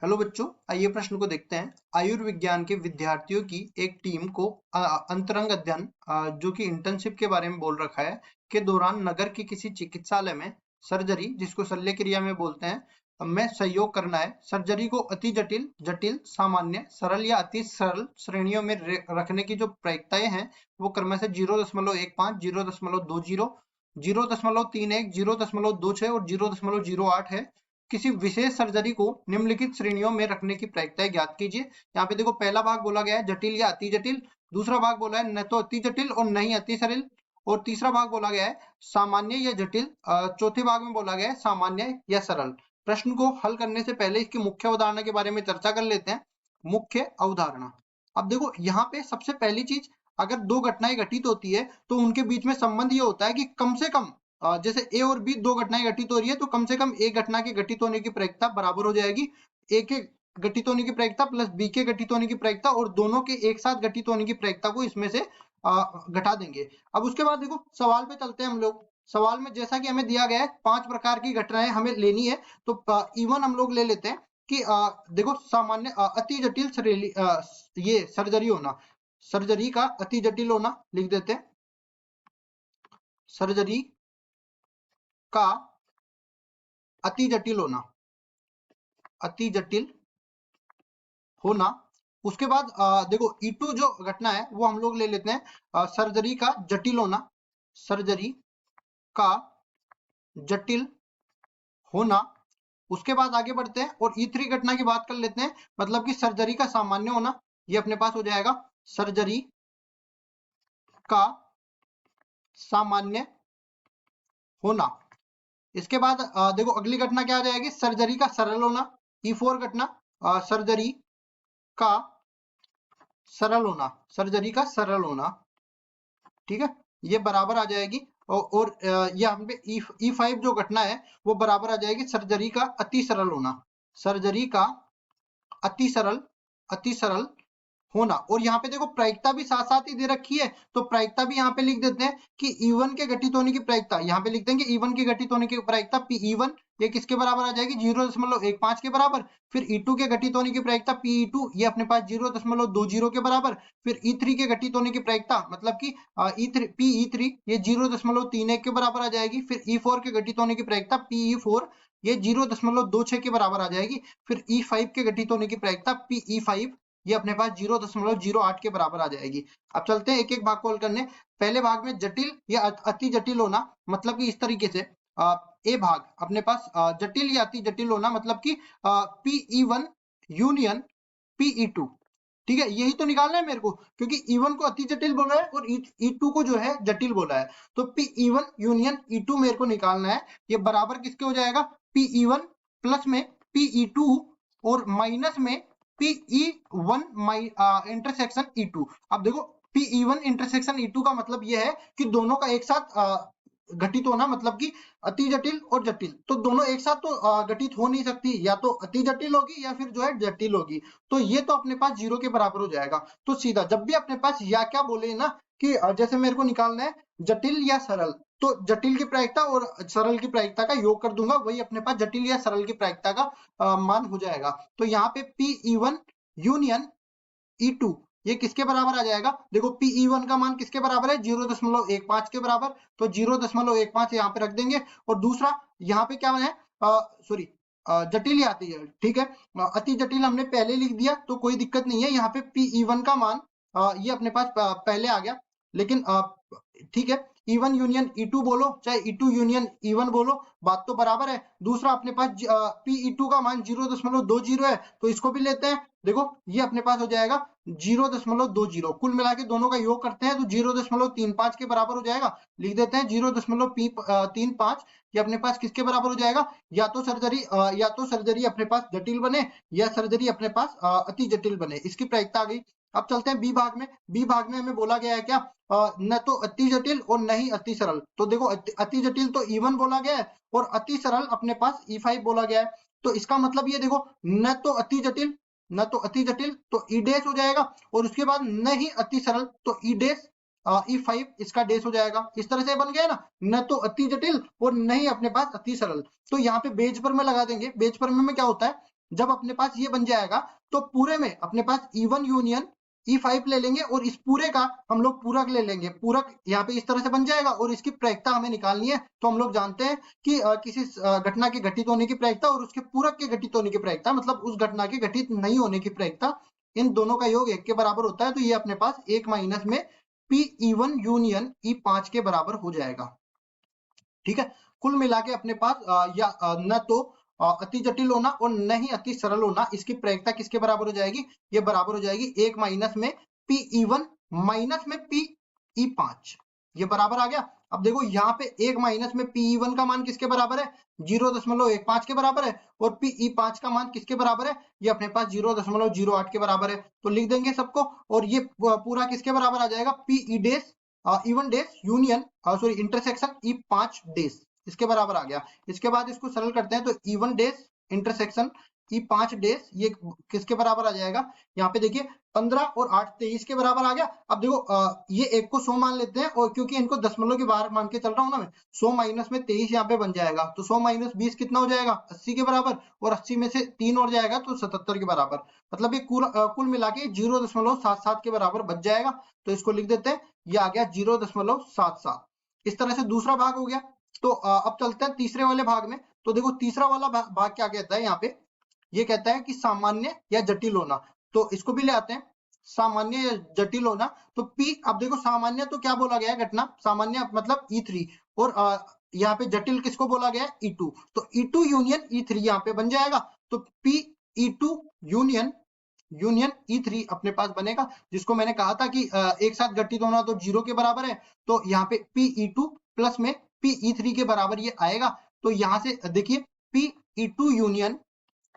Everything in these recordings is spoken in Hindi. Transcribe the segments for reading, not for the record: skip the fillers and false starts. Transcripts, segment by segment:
हेलो बच्चों, आइए प्रश्न को देखते हैं। आयुर्विज्ञान के विद्यार्थियों की एक टीम को अंतरंग अध्ययन जो कि इंटर्नशिप के बारे में बोल रखा है के दौरान नगर के किसी चिकित्सालय में सर्जरी, जिसको शल्य क्रिया में बोलते हैं, में सहयोग करना है। सर्जरी को अति जटिल, जटिल, सामान्य, सरल या अति सरल श्रेणियों में रखने की जो प्रायिकताएं हैं वो क्रमशः 0.15, 0.20, 0.31, 0.26 और 0.08 है। किसी विशेष सर्जरी को निम्नलिखित श्रेणियों में रखने की प्रायिकताएं ज्ञात कीजिए। यहाँ पे देखो, पहला भाग बोला गया है जटिल या अति जटिल, दूसरा भाग बोला है न तो अति जटिल और न ही अति सरल, और तीसरा भाग बोला गया है सामान्य या जटिल, चौथे भाग में बोला गया है सामान्य या सरल। प्रश्न को हल करने से पहले इसकी मुख्य अवधारणा के बारे में चर्चा कर लेते हैं। मुख्य अवधारणा, अब देखो यहाँ पे सबसे पहली चीज, अगर दो घटनाएं घटित होती है तो उनके बीच में संबंध ये होता है कि कम से कम जैसे ए और बी दो घटनाएं घटित हो रही है तो कम से कम एक घटना के घटित होने की प्रायिकता बराबर हो जाएगी। ए के घटित होने की प्रायिकता प्लस बी के घटित होने की प्रायिकता, और दोनों के एक साथ घटित होने की प्रायिकता को इसमें से घटा देंगे। अब उसके बाद देखो सवाल पे चलते हैं हम लोग। सवाल में जैसा कि हमें दिया गया है 5 प्रकार की घटनाएं हमें लेनी है, तो इवन हम लोग ले लेते हैं कि देखो सामान्य, अति जटिल ये सर्जरी होना, सर्जरी का अति जटिल होना लिख देते हैं। सर्जरी का अति जटिल होना, अति जटिल होना। उसके बाद देखो E2 जो घटना है वो हम लोग ले लेते हैं सर्जरी का जटिल होना, सर्जरी का जटिल होना। उसके बाद आगे बढ़ते हैं और E3 घटना की बात कर लेते हैं, मतलब कि सर्जरी का सामान्य होना। ये अपने पास हो जाएगा सर्जरी का सामान्य होना। इसके बाद देखो अगली घटना क्या आ जाएगी, सर्जरी का सरल होना। E4 घटना सर्जरी का सरल होना, सर्जरी का सरल होना, ठीक है, ये बराबर आ जाएगी। और ये यहाँ पे E5 जो घटना है वो बराबर आ जाएगी सर्जरी का अति सरल होना, सर्जरी का अति सरल, अति सरल होना। और यहाँ पे देखो प्रायिकता भी साथ साथ ही दे रखी है, तो प्रायिकता भी यहाँ पे लिख देते हैं कि E1 के घटित होने की प्रायिकता, यहाँ पे लिख देंगे E1 के घटित होने की प्रायिकता PE1 ये किसके बराबर आ जाएगी, 0.15 के बराबर। फिर E2 के घटित होने की प्रायिकता PE2 ये अपने पास 0.20 के बराबर। फिर E3 के घटित होने की प्रायिकता मतलब कि PE3 ये 0.31 के बराबर आ जाएगी। फिर E4 के घटित होने की प्रायिकता PE4 ये 0.26 के बराबर आ जाएगी। फिर E5 के घटित होने की प्रायिकता PE5 ये अपने पास 0.08 के बराबर आ जाएगी। अब चलते हैं एक एक भाग को हल करने। पहले भाग में जटिल या अति जटिल होना, मतलब कि इस तरीके से ए भाग अपने पास जटिल या अति जटिल होना, मतलब कि PE1 यूनियन PE2, ठीक है, यही तो निकालना है मेरे को, क्योंकि E1 को अति जटिल बोला है और E2 को जो है जटिल बोला है, तो PE1 यूनियन E2 मेरे को निकालना है। ये बराबर किसके हो जाएगा, PE1 प्लस में PE2 और माइनस में PE1 इंटरसेक्शन E2। अब देखो PE1 इंटरसेक्शन E2 का मतलब यह है कि दोनों का एक साथ घटित होना, मतलब कि अति जटिल और जटिल, तो दोनों एक साथ तो घटित हो नहीं सकती, या तो अति जटिल होगी या फिर जो है जटिल होगी, तो ये तो अपने पास 0 के बराबर हो जाएगा। तो सीधा जब भी अपने पास या क्या बोले ना कि जैसे मेरे को निकालना है जटिल या सरल, तो जटिल की प्रायिकता और सरल की प्रायिकता का योग कर दूंगा, वही अपने पास जटिल या सरल की प्रायिकता का मान हो जाएगा। तो यहाँ पे PE1 यूनियन E2 ये किसके बराबर आ जाएगा, देखो PE1 का मान किसके बराबर है, 0.15 के बराबर, तो 0.15 यहाँ पे रख देंगे। और दूसरा यहाँ पे क्या है, सॉरी जटिल या अति, ठीक है, अति जटिल हमने पहले लिख दिया तो कोई दिक्कत नहीं है। यहाँ पे PE1 का मान ये अपने पास पहले आ गया, लेकिन ठीक है, E1 यूनियन E2 बोलो चाहे E2 यूनियन E1 बोलो, बात तो बराबर है। दूसरा अपने पास PE2 का मान 0.20 है, तो इसको भी लेते हैं। देखो ये अपने पास हो जाएगा 0.20, कुल मिला के दोनों का योग करते हैं तो 0.35 के बराबर हो जाएगा। लिख देते हैं 0.35, ये अपने पास किसके बराबर हो जाएगा, या तो सर्जरी अपने पास जटिल बने या सर्जरी अपने पास अति जटिल बने, इसकी प्रायिकता आ गई। अब चलते हैं बी भाग में। बी भाग में हमें बोला गया है क्या, न तो अति जटिल और न ही अति सरल। तो देखो अति जटिल तो E1 बोला गया है और अति सरल अपने पास E5 बोला गया है। तो इसका मतलब ये देखो, न तो अति जटिल, न तो अति जटिल तो E डैश हो जाएगा, और उसके बाद न ही अति सरल तो E डैश E5 इसका डैश हो जाएगा। इस तरह से बन गया ना, न तो अति जटिल और न ही अपने पास अति सरल। तो यहाँ पे बेज पर में लगा देंगे। बेज पर में क्या होता है, जब अपने पास ये बन जाएगा तो पूरे में अपने पास E1 यूनियन E5 ले लेंगे और इस पूरे का हम लोग पूरक ले लेंगे। पूरक यहाँ पे इस तरह से बन जाएगा और इसकी प्रायिकता हमें निकालनी है। तो हम लोग जानते हैं कि किसी घटना के घटित होने की प्रायिकता और उसके पूरक के घटित होने की प्रायिकता, मतलब उस घटना के घटित नहीं होने की प्रायिकता, इन दोनों का योग 1 के बराबर होता है। तो ये अपने पास 1 माइनस में Pe1 यूनियन E5 के बराबर हो जाएगा। ठीक है, कुल मिला के अपने पास न तो अति जटिल होना और न ही अति सरल होना, इसकी प्रायिकता किसके बराबर हो जाएगी? ये बराबर हो जाएगी 1 माइनस में Pe1 माइनस में Pe5, ये बराबर आ गया। अब देखो यहाँ पे 1 माइनस में Pe1 का मान किसके बराबर है? 0.15 के बराबर है। और Pe5 का मान किसके बराबर है? ये अपने पास 0.08 के बराबर है। तो लिख देंगे सबको और ये पूरा किसके बराबर आ जाएगा? Pe dash E1 dash union sorry intersection E5 dash, इसके बराबर आ गया। इसके बाद इसको सरल करते हैं तो E1 dash intersection E5 dash ये किसके बराबर आ जाएगा? यहाँ पे देखिए 15 और 8 23 के बराबर आ गया। अब देखो ये एक को 100 मान लेते हैं और क्योंकि इनको दशमलव के बाहर मान के चल रहा हूँ ना मैं, 100 माइनस में 23 यहाँ पे बन जाएगा। तो 100 माइनस 20 कितना हो जाएगा? 80 के बराबर, और 80 में से 3 और जाएगा तो 77 के बराबर। मतलब ये कुल मिला के 0.77 के बराबर बच जाएगा। तो इसको लिख देते हैं, ये आ गया 0.77। इस तरह से दूसरा भाग हो गया। तो अब चलते हैं तीसरे वाले भाग में। तो देखो तीसरा वाला भाग क्या कहता है? यहाँ पे ये कहता है कि सामान्य या जटिल होना। तो इसको भी ले आते हैं, सामान्य या जटिल होना। तो P, अब देखो सामान्य तो क्या बोला गया है? घटना सामान्य मतलब E3, और यहाँ पे जटिल किसको बोला गया है? E2। तो E2 यूनियन E3 यहाँ पे बन जाएगा। तो Pe2 यूनियन E3 अपने पास बनेगा, जिसको मैंने कहा था कि एक साथ घटित होना तो 0 के बराबर है। तो यहाँ पे Pe2 प्लस में Pe3 के बराबर ये आएगा। तो यहाँ से देखिए Pe2 यूनियन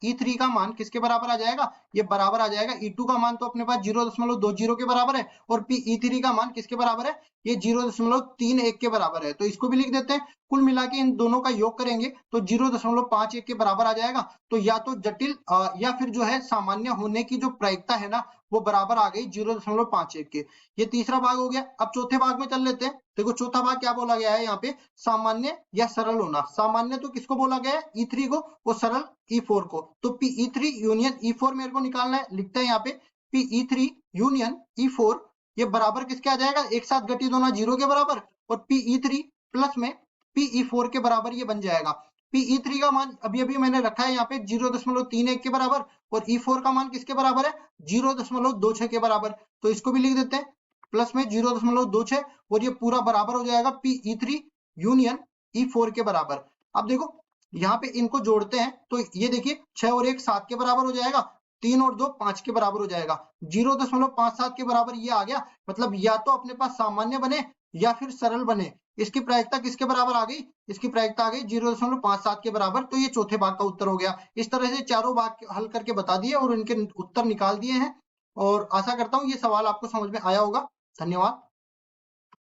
E3 का मान किसके बराबर आ जाएगा? ये बराबर आ जाएगा E2 का मान तो अपने पास 0.20 के बराबर है, और Pe3 का मान किसके बराबर है? ये 0.31 के बराबर है। तो इसको भी लिख देते हैं। कुल मिला के इन दोनों का योग करेंगे तो 0.51 के बराबर आ जाएगा। तो या तो जटिल या फिर जो है सामान्य होने की जो प्रायिकता है ना, वो बराबर आ गई 0.51 के। ये तीसरा भाग हो गया। अब चौथे भाग में चल लेते हैं। देखो चौथा भाग क्या बोला गया है यहाँ पे? सामान्य या सरल होना। सामान्य तो किसको बोला गया है? E3 को, और सरल E4 को। तो Pe3 यूनियन E4 मेरे को निकालना है। लिखते हैं यहाँ पे Pe3 यूनियन E4, ये बराबर किसके आ जाएगा? एक साथ घटित होना 0 के बराबर, और Pe3 प्लस में Pe4 के बराबर ये बन जाएगा। Pe3 का मान अभी अभी मैंने रखा है यहाँ पे 0.31 के बराबर, और E4 का मान किसके बराबर है? 0.26 के बराबर। तो इसको भी लिख देते हैं प्लस में 0.26, और ये पूरा बराबर हो जाएगा Pe3 यूनियन E4 के बराबर। अब देखो यहाँ पे इनको जोड़ते हैं तो ये देखिए 6 और 1 7 के बराबर हो जाएगा, 3 और 2 5 के बराबर हो जाएगा। 0.57 के बराबर ये आ गया। मतलब या तो अपने पास सामान्य बने या फिर सरल बने। इसकी प्रायिकता किसके बराबर आ गई? इसकी प्रायिकता आ गई 0.57 के बराबर। तो ये चौथे भाग का उत्तर हो गया। इस तरह से चारों भाग हल करके बता दिए और इनके उत्तर निकाल दिए हैं, और आशा करता हूँ ये सवाल आपको समझ में आया होगा। धन्यवाद।